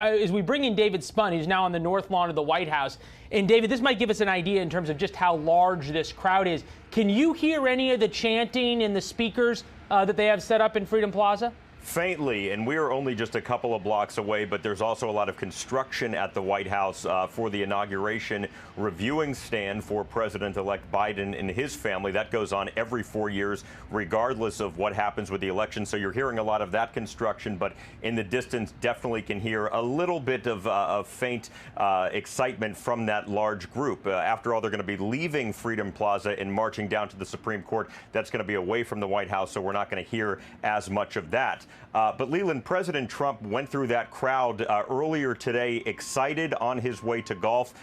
As we bring in David Spunt, who's now on the north lawn of the White House. And David, this might give us an idea in terms of just how large this crowd is. Can you hear any of the chanting and the speakers that they have set up in Freedom Plaza? Faintly, and we are only just a couple of blocks away, but there's also a lot of construction at the White House for the inauguration reviewing stand for President-elect Biden and his family. That goes on every 4 years, regardless of what happens with the election. So you're hearing a lot of that construction, but in the distance, definitely can hear a little bit of faint excitement from that large group. After all, they're going to be leaving Freedom Plaza and marching down to the Supreme Court. That's going to be away from the White House, so we're not going to hear as much of that. But Leland, President Trump went through that crowd earlier today, excited on his way to golf.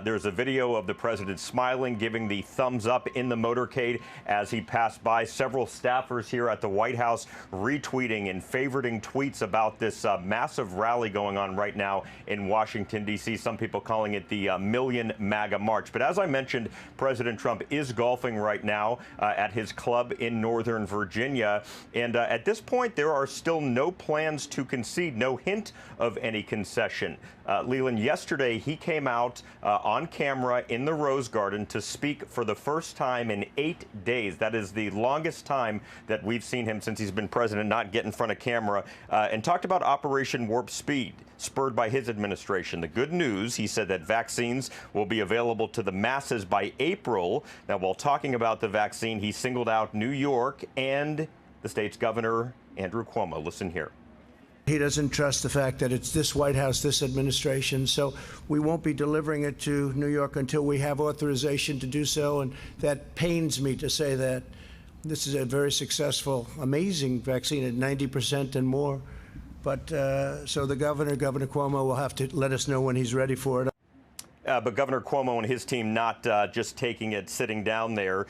There's a video of the president smiling, giving the thumbs up in the motorcade as he passed by. Several staffers here at the White House retweeting and favoriting tweets about this massive rally going on right now in Washington, D.C. Some people calling it the Million MAGA March. But as I mentioned, President Trump is golfing right now at his club in Northern Virginia. And at this point, there are still no plans to concede, no hint of any concession. Leland, yesterday he came out on camera in the Rose Garden to speak for the first time in 8 days. That is the longest time that we've seen him since he's been president not get in front of camera, and talked about Operation Warp Speed, spurred by his administration. The good news, he said that vaccines will be available to the masses by April. Now, while talking about the vaccine, he singled out New York and the state's governor, Andrew Cuomo. Listen here. He doesn't trust the fact that it's this White House, this administration, so we won't be delivering it to New York until we have authorization to do so, and that pains me to say that. This is a very successful, amazing vaccine at 90% and more, but so the Governor Cuomo, will have to let us know when he's ready for it. But Governor Cuomo and his team not just taking it sitting down there.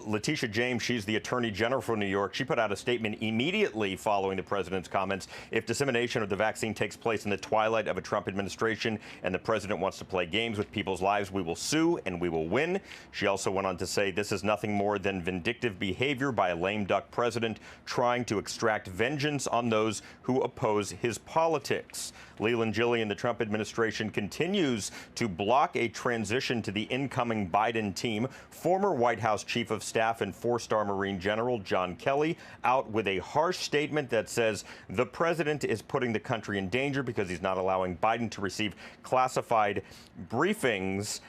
Letitia James, she's the Attorney General for New York. She put out a statement immediately following the president's comments. If dissemination of the vaccine takes place in the twilight of a Trump administration and the president wants to play games with people's lives, we will sue and we will win. She also went on to say this is nothing more than vindictive behavior by a lame duck president trying to extract vengeance on those who oppose his politics. Leland Jillian, the Trump administration continues to block a transition to the incoming Biden team. Former White House Chief of Staff and four-star Marine General John Kelly out with a harsh statement that says the president is putting the country in danger because he's not allowing Biden to receive classified briefings,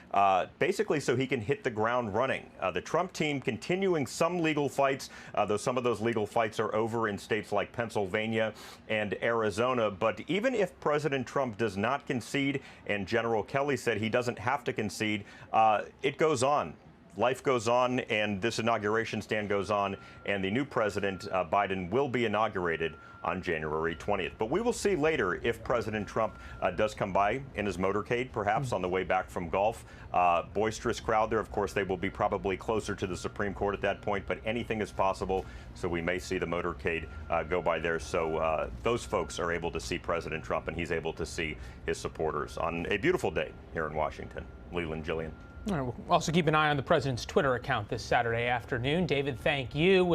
basically so he can hit the ground running. The Trump team continuing some legal fights, though some of those legal fights are over in states like Pennsylvania and Arizona. But even if President Trump does not concede, and General Kelly said he doesn't have to concede, it goes on. Life goes on, and this inauguration stand goes on, and the new president, Biden, will be inaugurated on January 20th. But we will see later if President Trump does come by in his motorcade, perhaps on the way back from golf. Boisterous crowd there. Of course, they will be probably closer to the Supreme Court at that point, but anything is possible. So we may see the motorcade go by there. So those folks are able to see President Trump, and he's able to see his supporters on a beautiful day here in Washington. Leland Jillian. All right, we'll also keep an eye on the president's Twitter account this Saturday afternoon. David, thank you.